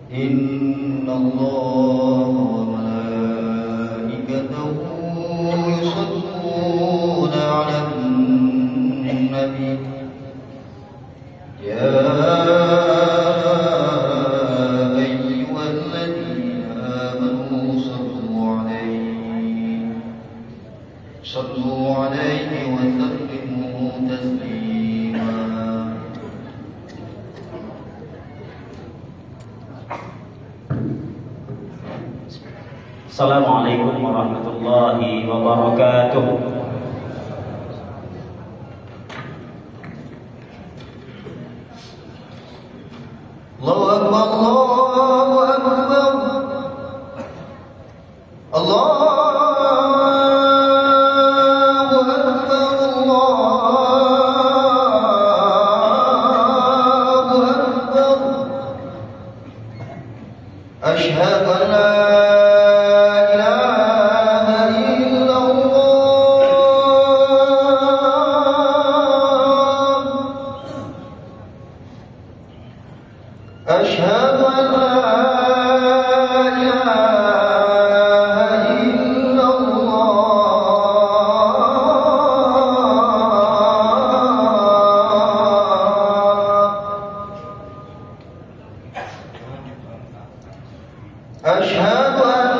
إن الله وملائكته يصلون على النبي يا أيها الذين آمنوا صلوا عليه وسلموا تسليما. Assalamualaikum warahmatullahi wabarakatuh. Allahu Akbar, Allahu Akbar, Allahu Akbar, Allahu Akbar. Asyhadu an la أشهد أن لا إله إلا الله. أشهد أن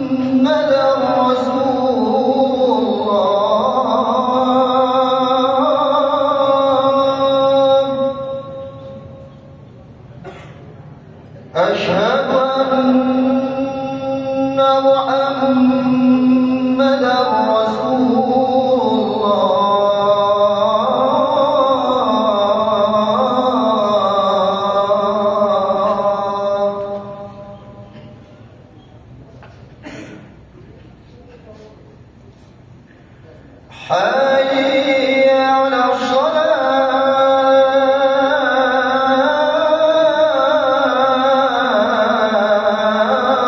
محمدا رسول أشهد أن محمدا رسول الله. حي على حي على حي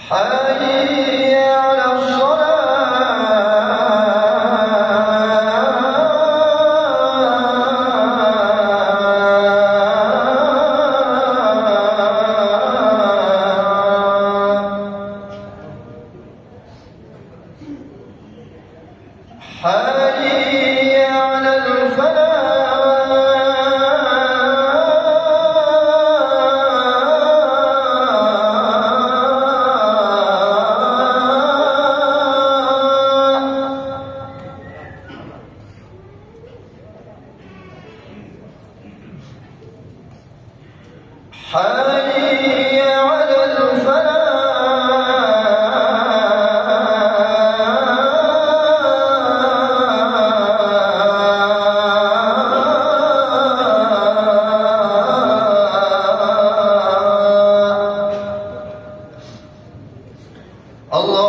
على حي على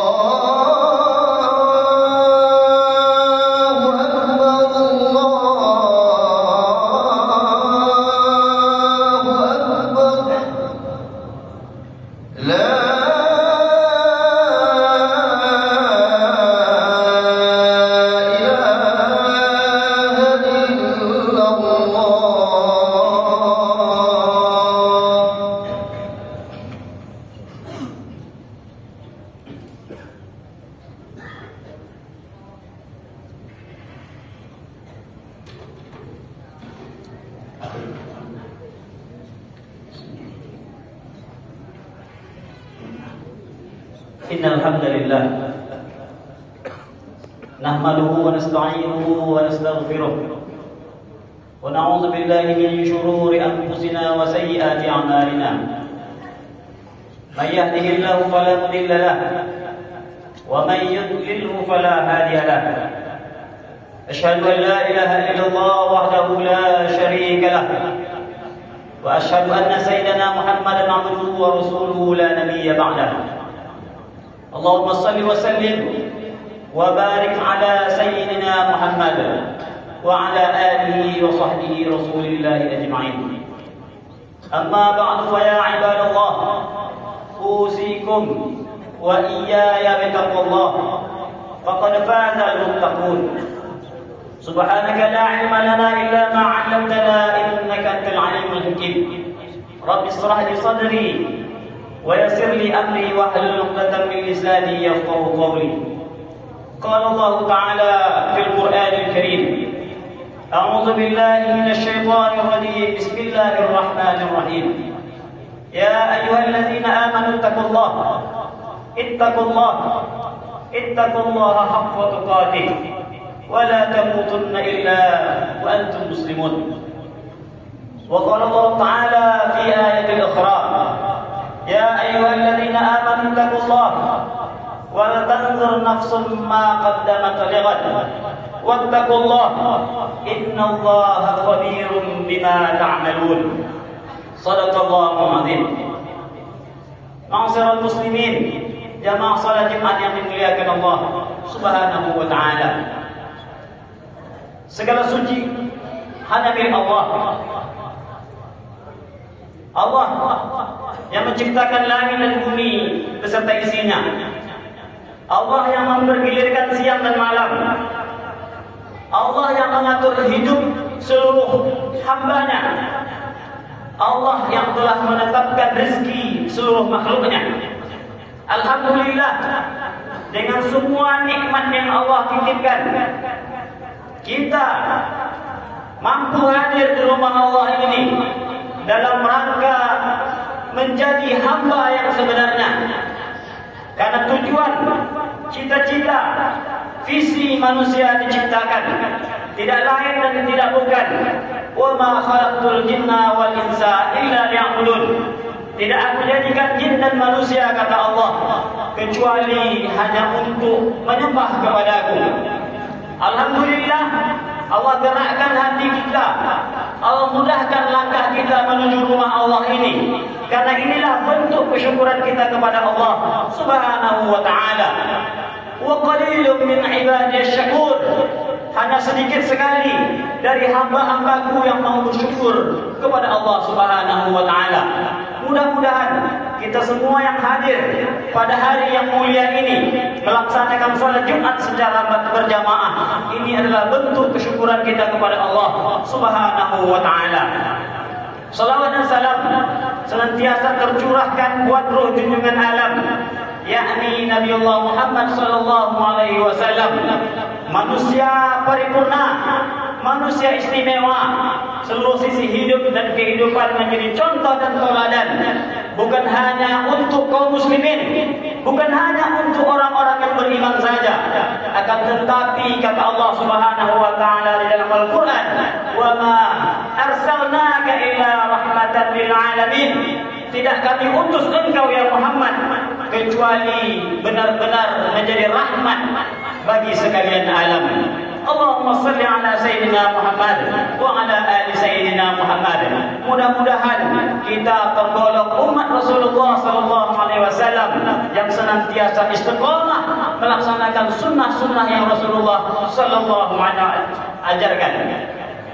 Innal hamdalillah nahmaduhu wa nasta'inuhu wa nastaghfiruh wa na'udzu billahi min shururi anfusina wa sayyiati a'malina. May yahdihillahu fala mudilla lahu wa may yudlilhu fala hadiya lahu. Asyhadu an la ilaha illallah wahdahu la syarika lahu wa asyhadu anna sayyidana Muhammadan 'abduhu wa rasuluhu la nabiyya ba'dahu. Allahumma salli wa sallim wa barik ala sayyidina Muhammad wa ala alihi wa sahbihi rasulillahi ajma'in. Amma ba'du fa ya ibadallah, usikum wa iyaya bitaqwallah. فقد فاز المتقون. سبحانك لا علم لنا إلا ما علمتنا إنك أنت العليم الحكيم. رب اشرح لي صدري ويسر لي أمري واحلل عقدة من لساني يفقهوا قولي. قال الله تعالى في القرآن الكريم: أعوذ بالله من الشيطان الرجيم. بسم الله الرحمن الرحيم. يا أيها الذين آمنوا اتقوا الله اتقوا الله حق تقاته ولا تموتن إلا وأنتم مسلمون. وقال الله تعالى في آية أخرى: يا أيها الذين آمنوا اتقوا الله ولتنظر نفس ما قدمت لغد واتقوا الله إن الله خبير بما تعملون. صدق الله العظيم. Ma'asyiral muslimin, jamaah salat Jumat yang dimuliakan Allah Subhanahu wa taala. Segala suci hanya milik Allah. Allah yang menciptakan langit dan bumi beserta isinya. Allah yang mempergilirkan siang dan malam. Allah yang mengatur hidup seluruh hambanya. Allah yang telah menetapkan rezeki seluruh makhluknya. Alhamdulillah, dengan semua nikmat yang Allah titipkan, kita mampu hadir di rumah Allah ini dalam rangka menjadi hamba yang sebenarnya. Karena tujuan, cita-cita, visi manusia diciptakan tidak lain dan tidak bukan: wa ma khalaqtul jinna wal insa illa liya'budun. Tidak aku jadikan jin dan manusia, kata Allah, kecuali hanya untuk menyembah kepadaku. Alhamdulillah, Allah gerakkan hati kita, Allah mudahkan langkah kita menuju rumah Allah ini. Karena inilah bentuk kesyukuran kita kepada Allah Subhanahu wa taala. Wa qalilun min ibadiyasy syakur. Hanya sedikit sekali dari hamba-hambaku yang mau bersyukur kepada Allah Subhanahu wa taala. Mudah-mudahan kita semua yang hadir pada hari yang mulia ini melaksanakan salat Jumat secara berjamaah. Ini adalah bentuk kesyukuran kita kepada Allah Subhanahu wa taala. Salawat dan salam senantiasa tercurahkan buat ruh junjungan alam, yakni Nabi Allah Muhammad sallallahu alaihi wasallam, manusia paripurna, manusia istimewa, seluruh sisi hidup dan kehidupan menjadi contoh dan teladan, bukan hanya untuk kaum muslimin, bukan hanya untuk orang-orang yang beriman saja, akan tetapi kata Allah Subhanahu wa taala di dalam Al-Qur'an, "Wa ma arsalnaka illa rahmatan lil alamin." Tidak kami utus engkau ya Muhammad kecuali benar-benar menjadi rahmat bagi sekalian alam. Allahumma salli ala Sayyidina Muhammad wa ala ali Sayyidina Muhammad. Mudah-mudahan kita tergolong umat Rasulullah sallallahu alaihi wasallam yang senantiasa istiqamah melaksanakan sunnah-sunnah yang Rasulullah sallallahu alaihi wasallam ajarkan.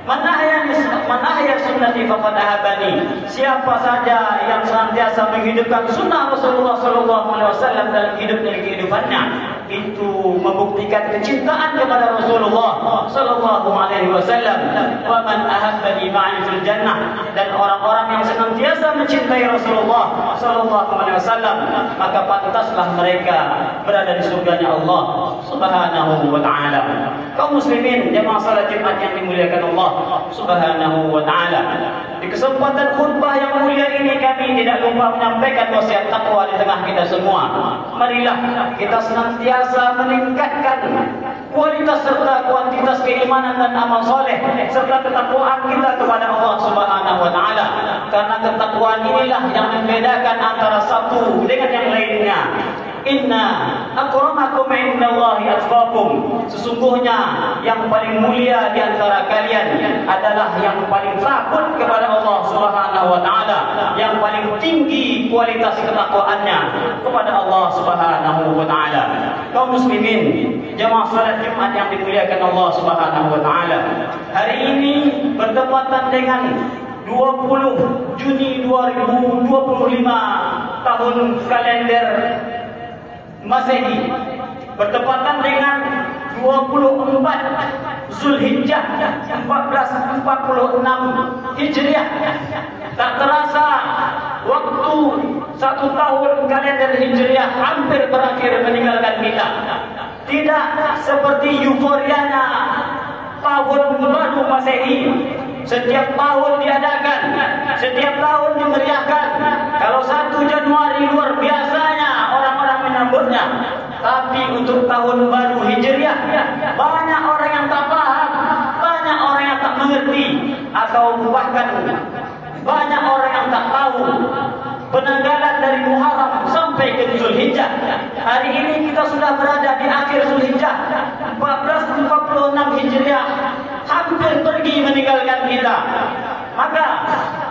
Man ahya sunnati faqad ahabani. Siapa saja yang senantiasa menghidupkan sunnah Rasulullah sallallahu alaihi wasallam dalam hidup dan kehidupannya, itu membuktikan kecintaan kepada Rasulullah sallallahu alaihi wasallam. Wa man ahabbani ma'i fil jannah. Dan orang-orang yang senantiasa mencintai Rasulullah sallallahu alaihi wasallam, maka pantaslah mereka berada di surganya Allah Subhanahu wa taala. Kaum muslimin jemaah salat Jumat yang dimuliakan Allah Subhanahu wa taala, di kesempatan khutbah yang mulia ini kami tidak lupa menyampaikan wasiat takwa di tengah kita semua. Marilah kita senantiasa meningkatkan kualitas serta kuantitas keimanan dan amal soleh serta ketakwaan kita kepada Allah Subhanahu wa taala. Karena ketakwaan inilah yang membedakan antara satu dengan yang lainnya. Inna akramakum indallahi atqakum. Sesungguhnya yang paling mulia di antara kalian adalah yang paling takut kepada Allah Subhanahu wa taala, yang paling tinggi kualitas ketakwaannya kepada Allah Subhanahu wa taala. Kaum muslimin, jemaah salat Jumat yang dimuliakan Allah Subhanahu wa taala. Hari ini bertepatan dengan 20 Juni 2025 tahun kalender Masehi, bertepatan dengan 24 Zulhijjah 1446 Hijriah. Tak terasa waktu 1 tahun kalender Hijriah hampir berakhir meninggalkan kita. Tidak seperti euforianya tahun baru Masehi. Setiap tahun diadakan, setiap tahun dimeriahkan. Kalau 1 Januari luar biasanya orang-orang menyambutnya. Tapi untuk tahun baru Hijriah, banyak orang yang tak paham, banyak orang yang tak mengerti, atau bahkan banyak orang yang tak tahu penanggalan dari Muharram sampai ke Zulhijjah. Hari ini kita sudah berada di akhir Zulhijjah 1446 Hijriah, hampir pergi meninggalkan kita. Maka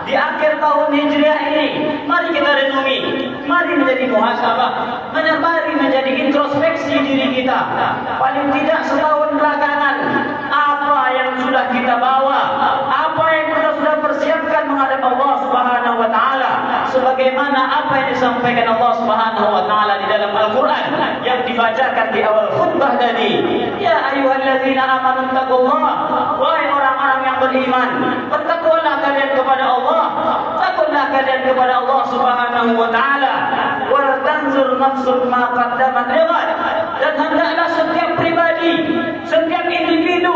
di akhir tahun Hijriah ini, mari kita renungi, mari menjadi muhasabah, mari menjadi introspeksi diri kita. Paling tidak setahun belakangan, apa yang sudah kita bawa, apa yang kita sudah persiapkan menghadap Allah Subhanahu wa taala, sebagaimana apa yang disampaikan Allah Subhanahu wa taala di dalam Al-Qur'an yang dibacakan di awal khutbah tadi. Ya ayyuhallazina amanu taqullaha, wahai orang-orang yang beriman, bertakwalah kalian kepada Allah, takutlah kalian kepada Allah Subhanahu wa taala. Wa tanzur nafsun ma qaddamat lighad, dan hendaklah setiap pribadi, setiap individu,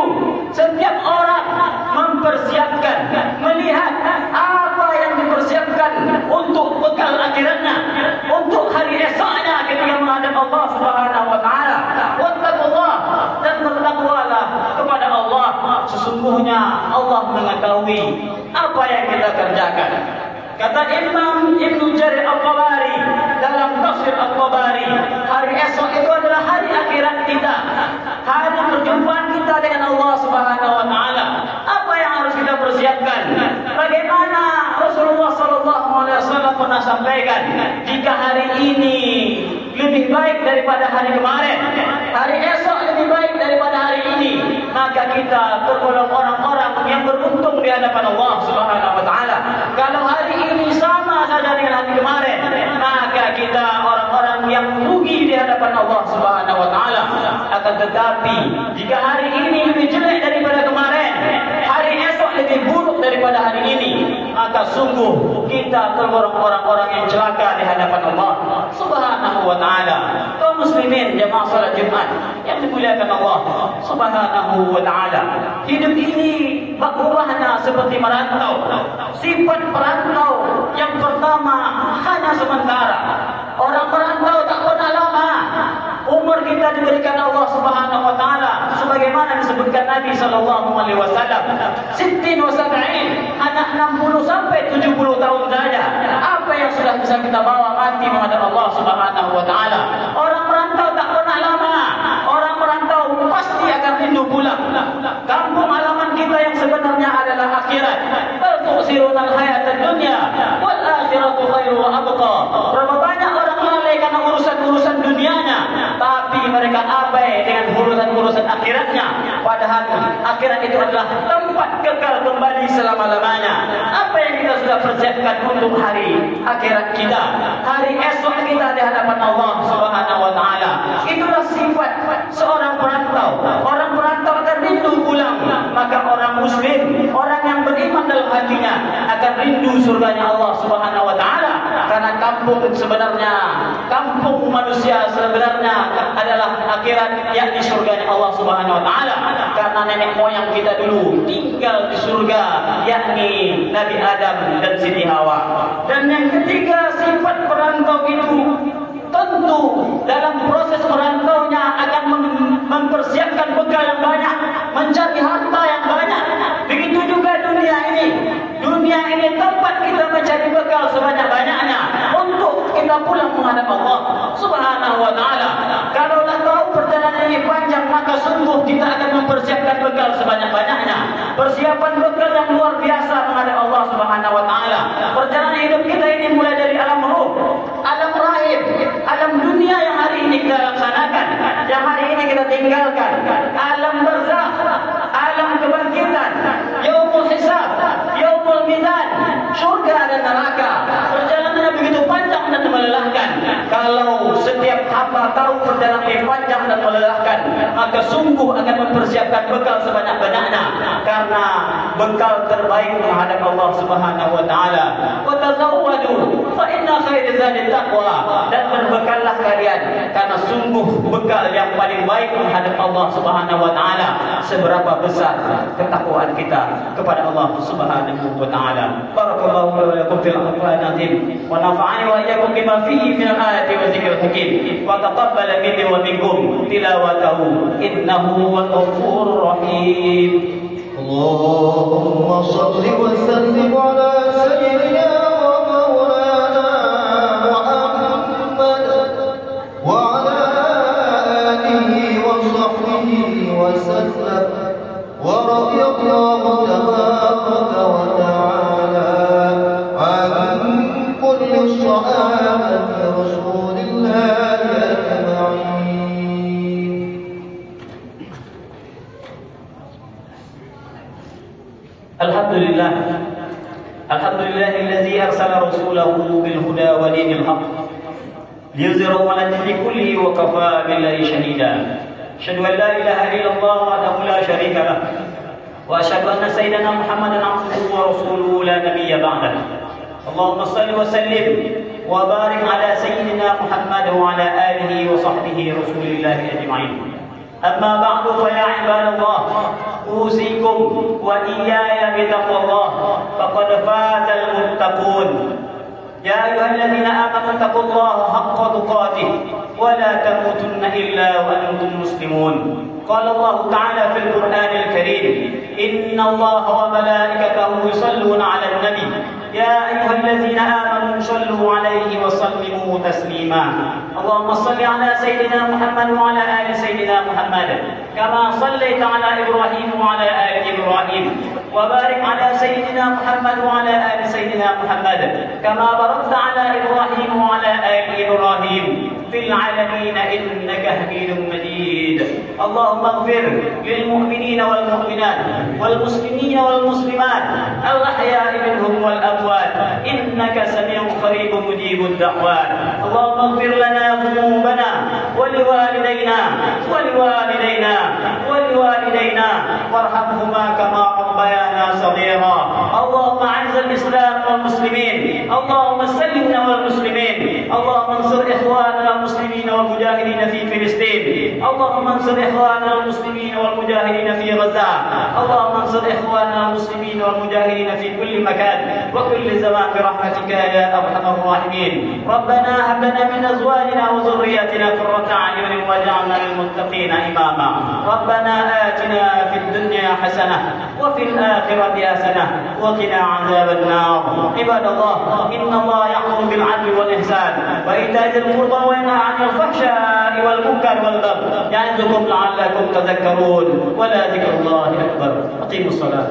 setiap orang mempersiapkan, melihat apa yang dipersiapkan untuk bekal akhiratnya, untuk hari esoknya ketika menghadap Allah Subhanahu wa taala. Wattaqullah, dan bertakwalah kepada Allah. Sesungguhnya Allah mengetahui apa yang kita kerjakan. Kata Imam Ibnu Jarir Al-Tabari dalam tafsir Al-Tabari, hari esok itu adalah hari akhirat kita, hari perjumpaan kita dengan Allah Subhanahu wa taala. Apa yang harus kita persiapkan? Bagaimana Rasulullah sallallahu alaihi wasallam pernah sampaikan, jika hari ini lebih baik daripada hari kemarin, hari esok lebih baik daripada hari ini, maka kita tergolong orang-orang yang beruntung di hadapan Allah Subhanahu wa taala. Kalau hari ini sama saja dengan hari kemarin, maka kita orang-orang yang rugi di hadapan Allah Subhanahu wa taala. Akan tetapi jika hari ini lebih jelek daripada kemarin, hari esok lebih buruk daripada hari ini, maka sungguh kita tergolong orang-orang yang celaka di hadapan Allah Subhanahu wa taala. Kaum muslimin jemaah salat Jumat yang dimuliakan Allah Subhanahu wa taala, hidup ini berubahnya seperti merantau. Sifat perantau yang pertama hanya sementara. Orang merantau tak pernah lama. Umur kita diberikan Allah Subhanahu wa taala sebagaimana disebutkan Nabi sallallahu alaihi wasallam, 60 wa 70, hanya 60 sampai 70 tahun saja. Apa yang sudah bisa kita bawa mati menghadap Allah Subhanahu wa taala. Orang merantau tak pernah lama. Orang merantau pasti akan rindu pulang. Kampung halaman kita yang sebenarnya adalah akhirat. Bal tu'siruna al-hayatad dunya wal akhiratu khairu wa abqa. Berapa banyak orang lalai karena urusan-urusan dunianya, tapi mereka abai dengan urusan-urusan akhiratnya. Padahal akhirat itu adalah tempat kekal kembali selama-lamanya. Apa yang kita sudah persiapkan untuk hari akhirat kita, hari esok kita di hadapan Allah Subhanahu wa taala. Itulah sifat seorang perantau. Orang perantau akan rindu pulang. Maka orang muslim, orang yang beriman dalam hatinya, akan rindu surganya Allah Subhanahu wa taala. Karena kampung sebenarnya, kampung manusia sebenarnya adalah akhirat, yakni surganya Allah Subhanahu wa taala. Karena nenek moyang kita dulu tinggal di surga, yakni Nabi Adam dan Siti Hawa. Dan yang ketiga, sifat perantau itu tentu dalam proses merantaunya akan mempersiapkan bekal yang banyak, mencari harta yang banyak. Begitu juga dunia ini. Dunia ini tempat kita mencari bekal sebanyak-banyaknya untuk kita pulang menghadap Allah Subhanahu wa taala. Kalau dah tahu perjalanan ini panjang, maka sungguh kita akan mempersiapkan bekal sebanyak-banyaknya. Persiapan bekal yang luar biasa menghadap Allah Subhanahu wa taala. Perjalanan hidup kita ini mulai dari alam ruh, alam rahim, alam dunia yang hari ini kita laksanakan, yang hari ini kita tinggalkan, alam barzakh, alam kebangkitan, yaumul hisab, yaumul mizan, surga dan neraka. Perjalanannya begitu panjang dan melelahkan. Kalau setiap hamba tahu perjalanan ini panjang dan melelahkan, maka sungguh akan mempersiapkan bekal sebanyak-banyaknya, karena bekal terbaik menghadap Allah Subhanahu wa taala. Wa tazawwadu fa inna khairaz zadi taqwa, dan berbekallah kalian karena sungguh bekal yang paling baik menghadap Allah Subhanahu wa taala. Seberapa besar ketakwaan kita kepada Allah Subhanahu wa taala. Barakallahu li wa lakum fil Qur'anil azim wa nafa'ani wa iyyakum bima fihi min al-ayati wa dzikril hakim wa taqabbal minni wa minkum tilawatahu innahu huwal ghafurur rahim. Allahumma shalli wa sallim ala sayyidina wa maulana Muhammad wa ala alihi wa sahbihi wa sallam wa radiyallahu tabaraka wa ta'ala an kulli sahabati rasulillahi ajma'in. Alhamdulillah, alhamdulillahilladzi arsala rasulahu bil huda wa dinil haqq liyuzhirahu 'ala ad-dini kullihi wa kafaa billahi shahida. Asyhadu an la ilaha illallah wahdahu la syarika lah wa asyhadu anna sayyidana Muhammadan 'abduhu wa rasuluhu la nabiyya ba'dah. Allahumma shalli wa sallim wa barik 'ala sayyidina Muhammad wa 'ala alihi wa sahbihi rasulillahi ajma'in. أما بعد فيا عباد الله أوصيكم وإياي بتقوى الله فقد فاز المتقون. يا أيها الذين آمنوا اتقوا الله حق تقاته ولا تموتن إلا وأنتم مسلمون. قال الله تعالى في القرآن الكريم إن الله وملائكته يصلون على النبي يا أيها الذين آمنوا صلوا عليه وسلموا تسليما. اللهم صل على سيدنا محمد وعلى آل سيدنا محمد كما صليت على إبراهيم وعلى آل إبراهيم وبارك على سيدنا محمد وعلى آل سيدنا محمد كما باركت على إبراهيم وعلى آل إبراهيم في العالمين إنك حميد مجيد. اللهم اغفر للمؤمنين والمؤمنات والمسلمين والمسلمات الأحياء منهم والأموات إنك سميع قريب مجيب الدعوات. اللهم اغفر لنا ذنوبنا ولوالدينا ولوالدينا وارحمهما كما ربيانا صغيرا. اللهم اعز الإسلام والمسلمين، اللهم سلمنا والمسلمين، اللهم انصر إخواننا المسلمين والمجاهدين في فلسطين، اللهم انصر إخواننا المسلمين والمجاهدين في غزة، اللهم انصر إخواننا المسلمين والمجاهدين في كل مكان وكل زمان برحمتك يا أرحم الراحمين. ربنا هب لنا من أزواجنا وذرياتنا قرة أعين واجعلنا للمتقين إماما. ربنا آتنا في الدنيا حسنة وفي الآخرة حسنة وقنا عذاب النار. عباد الله، إن الله يأمر بالعدل والإحسان وإيتاء ذي القربى وينهى عن الفحشاء والمنكر والبغي يعظكم لعلكم تذكرون. ولا ذكر الله أكبر. أقيموا الصلاة.